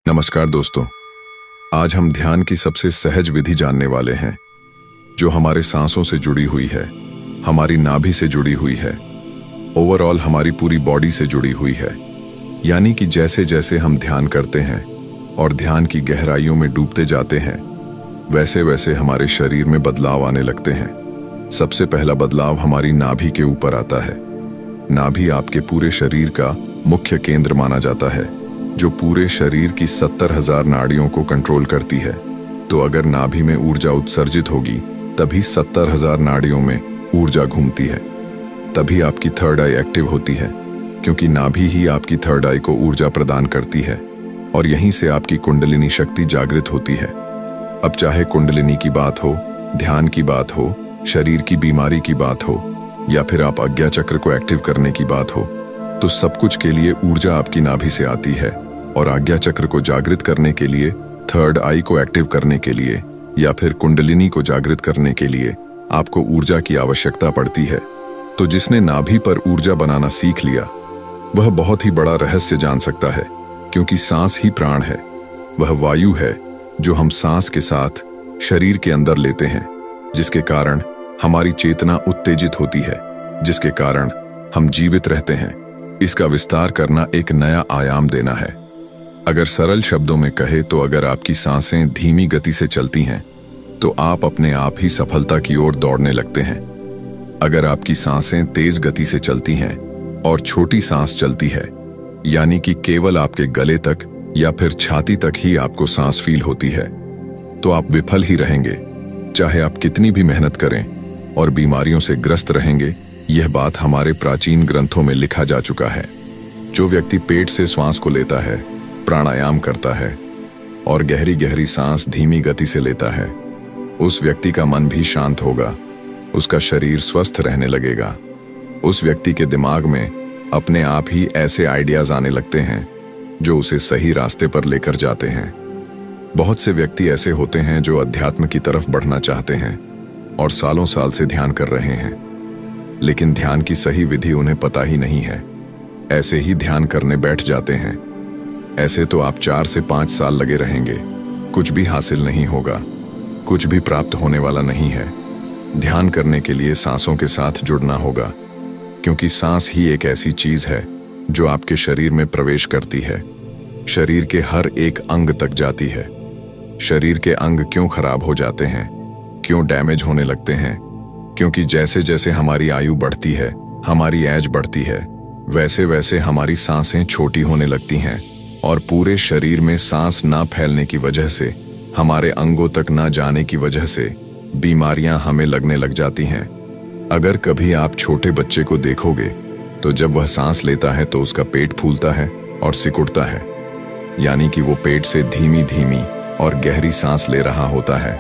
नमस्कार दोस्तों। आज हम ध्यान की सबसे सहज विधि जानने वाले हैं, जो हमारे सांसों से जुड़ी हुई है, हमारी नाभि से जुड़ी हुई है, ओवरऑल हमारी पूरी बॉडी से जुड़ी हुई है। यानी कि जैसे जैसे हम ध्यान करते हैं और ध्यान की गहराइयों में डूबते जाते हैं, वैसे वैसे हमारे शरीर में बदलाव आने लगते हैं। सबसे पहला बदलाव हमारी नाभि के ऊपर आता है। नाभि आपके पूरे शरीर का मुख्य केंद्र माना जाता है, जो पूरे शरीर की 70,000 नाड़ियों को कंट्रोल करती है। तो अगर नाभि में ऊर्जा उत्सर्जित होगी, तभी 70,000 नाड़ियों में ऊर्जा घूमती है। तभी आपकी थर्ड आई एक्टिव होती है, क्योंकि नाभि ही आपकी थर्ड आई को ऊर्जा प्रदान करती है और यहीं से आपकी कुंडलिनी शक्ति जागृत होती है। अब चाहे कुंडलिनी की बात हो, ध्यान की बात हो, शरीर की बीमारी की बात हो, या फिर आप आज्ञा चक्र को एक्टिव करने की बात हो, तो सब कुछ के लिए ऊर्जा आपकी नाभि से आती है। और आज्ञा चक्र को जागृत करने के लिए, थर्ड आई को एक्टिव करने के लिए, या फिर कुंडलिनी को जागृत करने के लिए आपको ऊर्जा की आवश्यकता पड़ती है। तो जिसने नाभि पर ऊर्जा बनाना सीख लिया, वह बहुत ही बड़ा रहस्य जान सकता है, क्योंकि सांस ही प्राण है। वह वायु है जो हम सांस के साथ शरीर के अंदर लेते हैं, जिसके कारण हमारी चेतना उत्तेजित होती है, जिसके कारण हम जीवित रहते हैं। इसका विस्तार करना एक नया आयाम देना है। अगर सरल शब्दों में कहे तो अगर आपकी सांसें धीमी गति से चलती हैं, तो आप अपने आप ही सफलता की ओर दौड़ने लगते हैं। अगर आपकी सांसें तेज गति से चलती हैं और छोटी सांस चलती है, यानी कि केवल आपके गले तक या फिर छाती तक ही आपको सांस फील होती है, तो आप विफल ही रहेंगे। चाहे आप कितनी भी मेहनत करें और बीमारियों से ग्रस्त रहेंगे। यह बात हमारे प्राचीन ग्रंथों में लिखा जा चुका है। जो व्यक्ति पेट से श्वास को लेता है, प्राणायाम करता है और गहरी गहरी सांस धीमी गति से लेता है, उस व्यक्ति का मन भी शांत होगा, उसका शरीर स्वस्थ रहने लगेगा। उस व्यक्ति के दिमाग में अपने आप ही ऐसे आइडियाज आने लगते हैं जो उसे सही रास्ते पर लेकर जाते हैं। बहुत से व्यक्ति ऐसे होते हैं जो अध्यात्म की तरफ बढ़ना चाहते हैं और सालों साल से ध्यान कर रहे हैं, लेकिन ध्यान की सही विधि उन्हें पता ही नहीं है। ऐसे ही ध्यान करने बैठ जाते हैं। ऐसे तो आप 4 से 5 साल लगे रहेंगे, कुछ भी हासिल नहीं होगा, कुछ भी प्राप्त होने वाला नहीं है। ध्यान करने के लिए सांसों के साथ जुड़ना होगा, क्योंकि सांस ही एक ऐसी चीज है जो आपके शरीर में प्रवेश करती है, शरीर के हर एक अंग तक जाती है। शरीर के अंग क्यों खराब हो जाते हैं, क्यों डैमेज होने लगते हैं? क्योंकि जैसे जैसे हमारी आयु बढ़ती है, हमारी एज बढ़ती है, वैसे वैसे हमारी सांसें छोटी होने लगती हैं और पूरे शरीर में सांस ना फैलने की वजह से, हमारे अंगों तक ना जाने की वजह से बीमारियां हमें लगने लग जाती हैं। अगर कभी आप छोटे बच्चे को देखोगे, तो जब वह सांस लेता है तो उसका पेट फूलता है और सिकुड़ता है, यानी कि वो पेट से धीमी धीमी और गहरी सांस ले रहा होता है,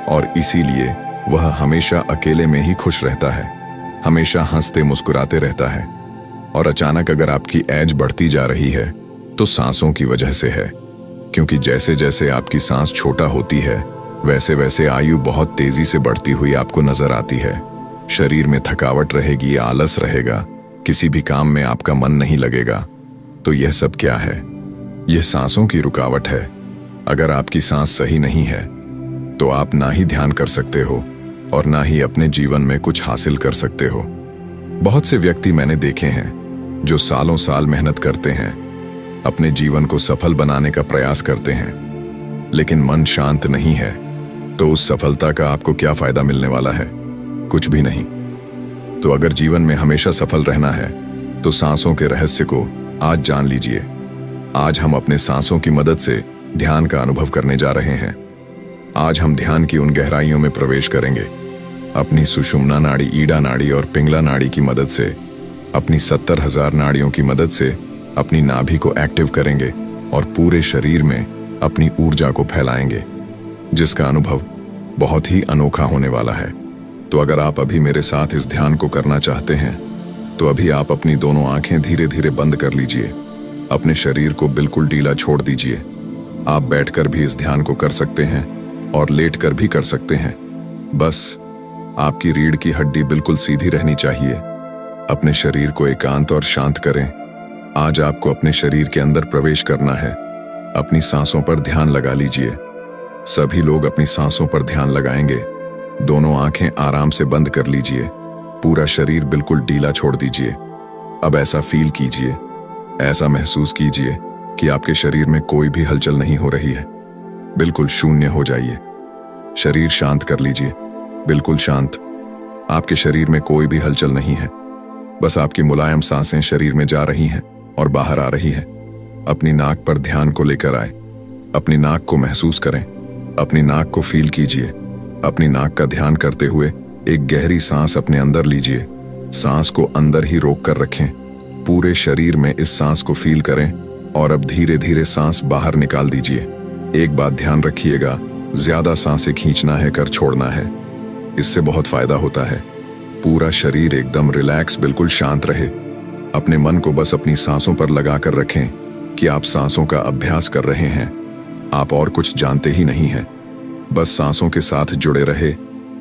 और इसीलिए वह हमेशा अकेले में ही खुश रहता है, हमेशा हंसते मुस्कुराते रहता है। और अचानक अगर आपकी एज बढ़ती जा रही है, तो सांसों की वजह से है, क्योंकि जैसे जैसे आपकी सांस छोटा होती है, वैसे वैसे आयु बहुत तेजी से बढ़ती हुई आपको नजर आती है। शरीर में थकावट रहेगी, आलस रहेगा, किसी भी काम में आपका मन नहीं लगेगा। तो यह सब क्या है? यह सांसों की रुकावट है। अगर आपकी सांस सही नहीं है, तो आप ना ही ध्यान कर सकते हो और ना ही अपने जीवन में कुछ हासिल कर सकते हो। बहुत से व्यक्ति मैंने देखे हैं जो सालों साल मेहनत करते हैं, अपने जीवन को सफल बनाने का प्रयास करते हैं, लेकिन मन शांत नहीं है, तो उस सफलता का आपको क्या फायदा मिलने वाला है? कुछ भी नहीं। तो अगर जीवन में हमेशा सफल रहना है, तो सांसों के रहस्य को आज जान लीजिए। आज हम अपने सांसों की मदद से ध्यान का अनुभव करने जा रहे हैं। आज हम ध्यान की उन गहराइयों में प्रवेश करेंगे। अपनी सुषुम्ना नाड़ी, ईड़ा नाड़ी और पिंगला नाड़ी की मदद से, अपनी 70,000 नाड़ियों की मदद से अपनी नाभि को एक्टिव करेंगे और पूरे शरीर में अपनी ऊर्जा को फैलाएंगे, जिसका अनुभव बहुत ही अनोखा होने वाला है। तो अगर आप अभी मेरे साथ इस ध्यान को करना चाहते हैं, तो अभी आप अपनी दोनों आंखें धीरे धीरे बंद कर लीजिए। अपने शरीर को बिल्कुल ढीला छोड़ दीजिए। आप बैठकर भी इस ध्यान को कर सकते हैं और लेटकर भी कर सकते हैं। बस आपकी रीढ़ की हड्डी बिल्कुल सीधी रहनी चाहिए। अपने शरीर को एकांत और शांत करें। आज आपको अपने शरीर के अंदर प्रवेश करना है अपनी सांसों पर ध्यान लगा लीजिए। सभी लोग अपनी सांसों पर ध्यान लगाएंगे। दोनों आंखें आराम से बंद कर लीजिए। पूरा शरीर बिल्कुल ढीला छोड़ दीजिए। अब ऐसा फील कीजिए, ऐसा महसूस कीजिए कि आपके शरीर में कोई भी हलचल नहीं हो रही है। बिल्कुल शून्य हो जाइए। शरीर शांत कर लीजिए, बिल्कुल शांत। आपके शरीर में कोई भी हलचल नहीं है। बस आपकी मुलायम सांसें शरीर में जा रही हैं और बाहर आ रही हैं। अपनी नाक पर ध्यान को लेकर आए। अपनी नाक को महसूस करें। अपनी नाक को फील कीजिए। अपनी नाक का ध्यान करते हुए एक गहरी सांस अपने अंदर लीजिए। सांस को अंदर ही रोक कर रखें। पूरे शरीर में इस सांस को फील करें और अब धीरे धीरे सांस बाहर निकाल दीजिए। एक बात ध्यान रखिएगा, ज्यादा सांसें खींचना है कर छोड़ना है, इससे बहुत फायदा होता है। पूरा शरीर एकदम रिलैक्स, बिल्कुल शांत रहे। अपने मन को बस अपनी सांसों पर लगा कर रखें कि आप सांसों का अभ्यास कर रहे हैं। आप और कुछ जानते ही नहीं हैं, बस सांसों के साथ जुड़े रहे।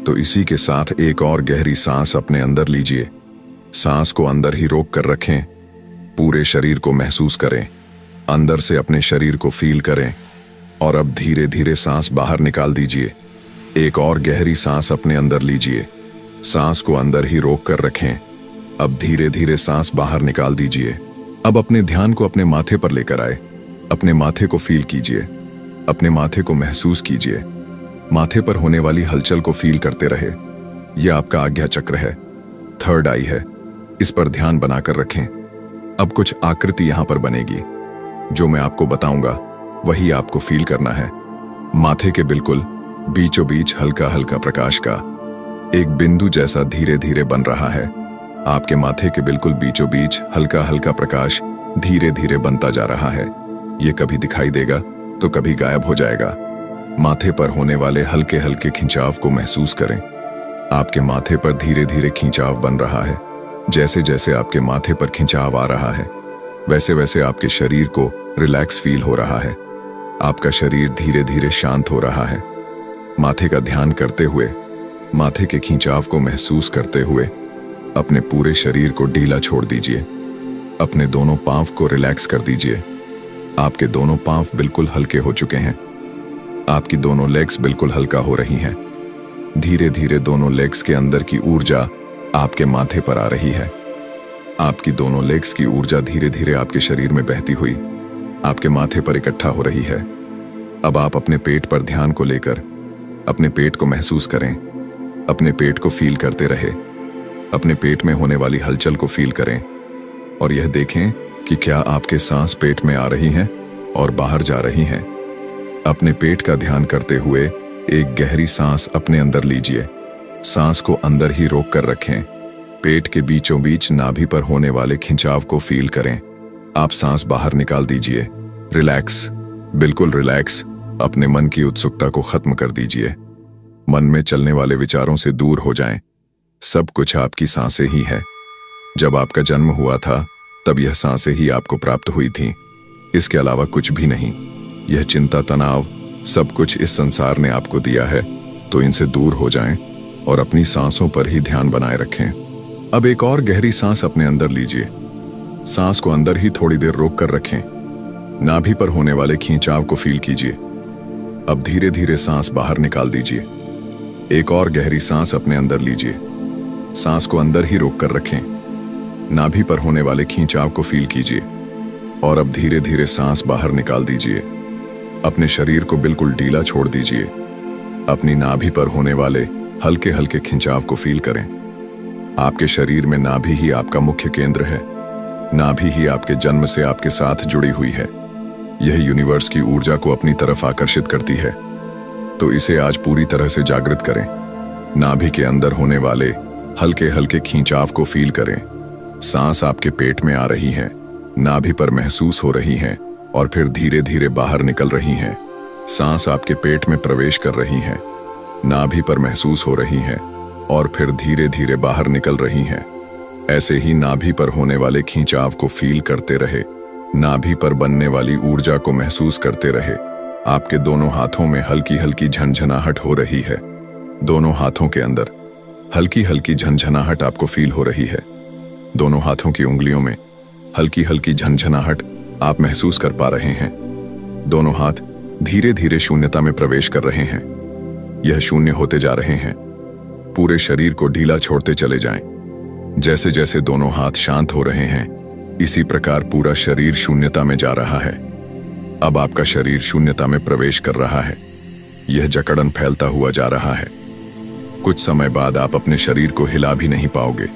तो इसी के साथ एक और गहरी सांस अपने अंदर लीजिए। सांस को अंदर ही रोक कर रखें। पूरे शरीर को महसूस करें, अंदर से अपने शरीर को फील करें और अब धीरे धीरे सांस बाहर निकाल दीजिए। एक और गहरी सांस अपने अंदर लीजिए। सांस को अंदर ही रोक कर रखें। अब धीरे धीरे सांस बाहर निकाल दीजिए। अब अपने ध्यान को अपने माथे पर लेकर आए। अपने माथे को फील कीजिए। अपने माथे को महसूस कीजिए। माथे पर होने वाली हलचल को फील करते रहे। यह आपका आज्ञा चक्र है, थर्ड आई है। इस पर ध्यान बनाकर रखें। अब कुछ आकृति यहां पर बनेगी। जो मैं आपको बताऊंगा वही आपको फील करना है। माथे के बिल्कुल बीचों बीच हल्का हल्का प्रकाश का एक बिंदु जैसा धीरे धीरे बन रहा है। आपके माथे के बिल्कुल बीचों बीच हल्का हल्का प्रकाश धीरे धीरे बनता जा रहा है। ये कभी दिखाई देगा तो कभी गायब हो जाएगा। माथे पर होने वाले हल्के हल्के खिंचाव को महसूस करें। आपके माथे पर धीरे धीरे खिंचाव बन रहा है। जैसे जैसे आपके माथे पर खिंचाव आ रहा है वैसे वैसे आपके शरीर को रिलैक्स फील हो रहा है। आपका शरीर धीरे धीरे शांत हो रहा है। माथे का ध्यान करते हुए, माथे के खिंचाव को महसूस करते हुए अपने पूरे शरीर को ढीला छोड़ दीजिए। अपने दोनों पांव को रिलैक्स कर दीजिए। आपके दोनों पांव बिल्कुल हल्के हो चुके हैं। आपकी दोनों लेग्स बिल्कुल हल्का हो रही हैं। धीरे धीरे दोनों लेग्स के अंदर की ऊर्जा आपके माथे पर आ रही है। आपकी दोनों लेग्स की ऊर्जा धीरे धीरे आपके शरीर में बहती हुई आपके माथे पर इकट्ठा हो रही है। अब आप अपने पेट पर ध्यान को लेकर अपने पेट को महसूस करें। अपने पेट को फील करते रहे। अपने पेट में होने वाली हलचल को फील करें और यह देखें कि क्या आपके सांस पेट में आ रही हैं और बाहर जा रही हैं। अपने पेट का ध्यान करते हुए एक गहरी सांस अपने अंदर लीजिए। सांस को अंदर ही रोक कर रखें। पेट के बीचों बीच नाभि पर होने वाले खिंचाव को फील करें। आप सांस बाहर निकाल दीजिए। रिलैक्स, बिल्कुल रिलैक्स। अपने मन की उत्सुकता को खत्म कर दीजिए। मन में चलने वाले विचारों से दूर हो जाएं। सब कुछ आपकी सांसें ही है। जब आपका जन्म हुआ था तब यह सांसें ही आपको प्राप्त हुई थीं। इसके अलावा कुछ भी नहीं। यह चिंता, तनाव, सब कुछ इस संसार ने आपको दिया है, तो इनसे दूर हो जाएं और अपनी सांसों पर ही ध्यान बनाए रखें। अब एक और गहरी सांस अपने अंदर लीजिए। सांस को अंदर ही थोड़ी देर रोक कर रखें। नाभि पर होने वाले खींचाव को फील कीजिए। अब धीरे धीरे सांस बाहर निकाल दीजिए। एक और गहरी सांस अपने अंदर लीजिए। सांस को अंदर ही रोक कर रखें। नाभि पर होने वाले खींचाव को फील कीजिए और अब धीरे धीरे सांस बाहर निकाल दीजिए। अपने शरीर को बिल्कुल ढीला छोड़ दीजिए। अपनी नाभि पर होने वाले हल्के हल्के खिंचाव को फील करें। आपके शरीर में नाभि ही आपका मुख्य केंद्र है। नाभि ही आपके जन्म से आपके साथ जुड़ी हुई है। यह यूनिवर्स की ऊर्जा को अपनी तरफ आकर्षित करती है, तो इसे आज पूरी तरह से जागृत करें। नाभि के अंदर होने वाले हल्के हल्के खींचाव को फील करें। सांस आपके पेट में आ रही है, नाभि पर महसूस हो रही हैं और फिर धीरे धीरे बाहर निकल रही हैं। सांस आपके पेट में प्रवेश कर रही है, नाभि पर महसूस हो रही है और फिर धीरे धीरे बाहर निकल रही हैं। ऐसे ही नाभि पर होने वाले खींचाव को फील करते रहे। नाभि पर बनने वाली ऊर्जा को महसूस करते रहे। आपके दोनों हाथों में हल्की हल्की झनझनाहट हो रही है। दोनों हाथों के अंदर हल्की हल्की झनझनाहट आपको फील हो रही है। दोनों हाथों की उंगलियों में हल्की हल्की झनझनाहट आप महसूस कर पा रहे हैं। दोनों हाथ धीरे धीरे शून्यता में प्रवेश कर रहे हैं। यह शून्य होते जा रहे हैं। पूरे शरीर को ढीला छोड़ते चले जाएं। जैसे जैसे दोनों हाथ शांत हो रहे हैं, इसी प्रकार पूरा शरीर शून्यता में जा रहा है। अब आपका शरीर शून्यता में प्रवेश कर रहा है। यह जकड़न फैलता हुआ जा रहा है। कुछ समय बाद आप अपने शरीर को हिला भी नहीं पाओगे।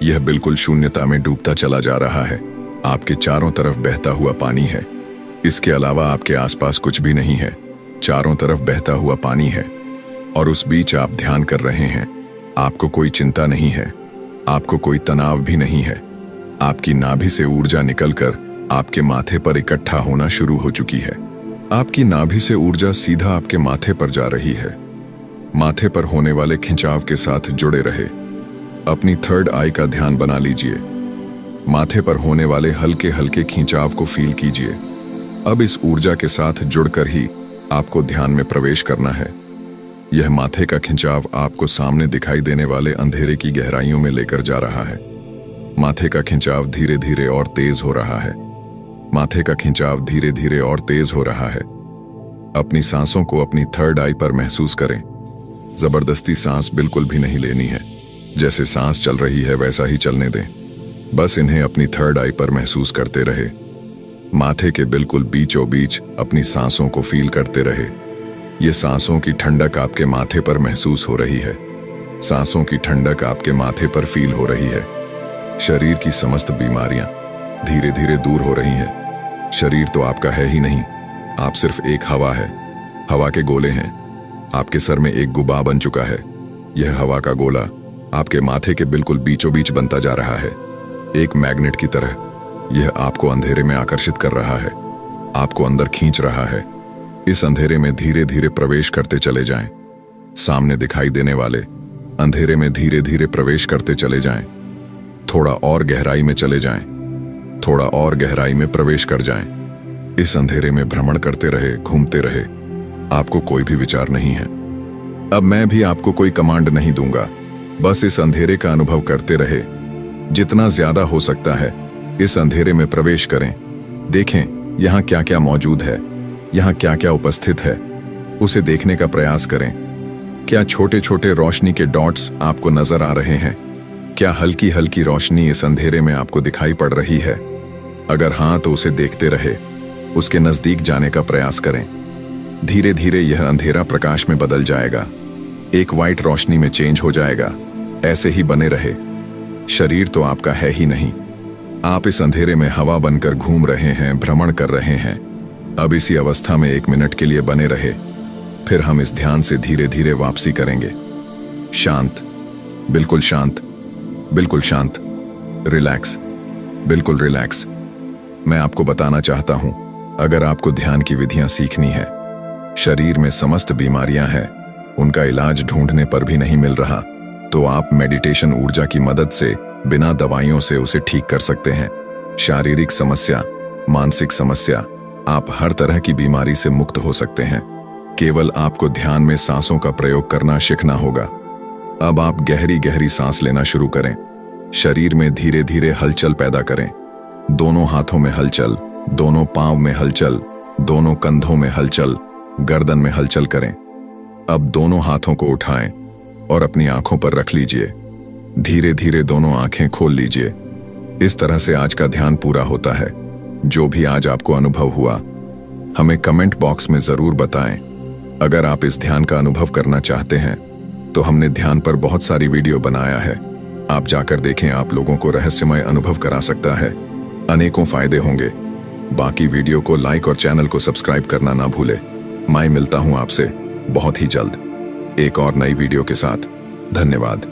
यह बिल्कुल शून्यता में डूबता चला जा रहा है। आपके चारों तरफ बहता हुआ पानी है। इसके अलावा आपके आसपास कुछ भी नहीं है। चारों तरफ बहता हुआ पानी है और उस बीच आप ध्यान कर रहे हैं। आपको कोई चिंता नहीं है, आपको कोई तनाव भी नहीं है। आपकी नाभि से ऊर्जा निकलकर आपके माथे पर इकट्ठा होना शुरू हो चुकी है। आपकी नाभि से ऊर्जा सीधा आपके माथे पर जा रही है। माथे पर होने वाले खिंचाव के साथ जुड़े रहे। अपनी थर्ड आई का ध्यान बना लीजिए। माथे पर होने वाले हल्के हल्के खिंचाव को फील कीजिए। अब इस ऊर्जा के साथ जुड़कर ही आपको ध्यान में प्रवेश करना है। यह माथे का खिंचाव आपको सामने दिखाई देने वाले अंधेरे की गहराइयों में लेकर जा रहा है। माथे का खिंचाव धीरे धीरे और तेज हो रहा है। माथे का खिंचाव धीरे धीरे और तेज हो रहा है। अपनी सांसों को अपनी थर्ड आई पर महसूस करें। जबरदस्ती सांस बिल्कुल भी नहीं लेनी है। जैसे सांस चल रही है वैसा ही चलने दें। बस इन्हें अपनी थर्ड आई पर महसूस करते रहे। माथे के बिल्कुल बीचों बीच अपनी सांसों को फील करते रहे। ये सांसों की ठंडक आपके माथे पर महसूस हो रही है। सांसों की ठंडक आपके माथे पर फील हो रही है। शरीर की समस्त बीमारियां धीरे धीरे दूर हो रही हैं। शरीर तो आपका है ही नहीं, आप सिर्फ एक हवा है। हवा के गोले हैं। आपके सर में एक गुब्बा बन चुका है। यह हवा का गोला आपके माथे के बिल्कुल बीचों बीच बनता जा रहा है। एक मैग्नेट की तरह यह आपको अंधेरे में आकर्षित कर रहा है, आपको अंदर खींच रहा है। इस अंधेरे में धीरे धीरे प्रवेश करते चले जाएं। सामने दिखाई देने वाले अंधेरे में धीरे धीरे प्रवेश करते चले जाएं। थोड़ा और गहराई में चले जाएं। थोड़ा और गहराई में प्रवेश कर जाएं। इस अंधेरे में भ्रमण करते रहे, घूमते रहे। आपको कोई भी विचार नहीं है। अब मैं भी आपको कोई कमांड नहीं दूंगा। बस इस अंधेरे का अनुभव करते रहे। जितना ज्यादा हो सकता है इस अंधेरे में प्रवेश करें। देखें यहाँ क्या क्या मौजूद है, यहाँ क्या क्या उपस्थित है, उसे देखने का प्रयास करें। क्या छोटे छोटे रोशनी के डॉट्स आपको नजर आ रहे हैं? क्या हल्की हल्की रोशनी इस अंधेरे में आपको दिखाई पड़ रही है? अगर हाँ तो उसे देखते रहे, उसके नजदीक जाने का प्रयास करें। धीरे धीरे यह अंधेरा प्रकाश में बदल जाएगा, एक वाइट रोशनी में चेंज हो जाएगा। ऐसे ही बने रहे। शरीर तो आपका है ही नहीं, आप इस अंधेरे में हवा बनकर घूम रहे हैं, भ्रमण कर रहे हैं। अब इसी अवस्था में 1 मिनट के लिए बने रहे, फिर हम इस ध्यान से धीरे धीरे वापसी करेंगे। शांत, बिल्कुल शांत, बिल्कुल शांत, रिलैक्स, बिल्कुल रिलैक्स। मैं आपको बताना चाहता हूं, अगर आपको ध्यान की विधियां सीखनी है, शरीर में समस्त बीमारियां हैं, उनका इलाज ढूंढने पर भी नहीं मिल रहा, तो आप मेडिटेशन ऊर्जा की मदद से बिना दवाइयों से उसे ठीक कर सकते हैं। शारीरिक समस्या, मानसिक समस्या, आप हर तरह की बीमारी से मुक्त हो सकते हैं। केवल आपको ध्यान में सांसों का प्रयोग करना सीखना होगा। अब आप गहरी गहरी सांस लेना शुरू करें। शरीर में धीरे धीरे हलचल पैदा करें। दोनों हाथों में हलचल, दोनों पांव में हलचल, दोनों कंधों में हलचल, गर्दन में हलचल करें। अब दोनों हाथों को उठाएं और अपनी आंखों पर रख लीजिए। धीरे धीरे दोनों आंखें खोल लीजिए। इस तरह से आज का ध्यान पूरा होता है। जो भी आज आपको अनुभव हुआ, हमें कमेंट बॉक्स में जरूर बताएं। अगर आप इस ध्यान का अनुभव करना चाहते हैं तो हमने ध्यान पर बहुत सारी वीडियो बनाया है, आप जाकर देखें। आप लोगों को रहस्यमय अनुभव करा सकता है, अनेकों फायदे होंगे। बाकी वीडियो को लाइक और चैनल को सब्सक्राइब करना ना भूले। मैं मिलता हूं आपसे बहुत ही जल्द एक और नई वीडियो के साथ। धन्यवाद।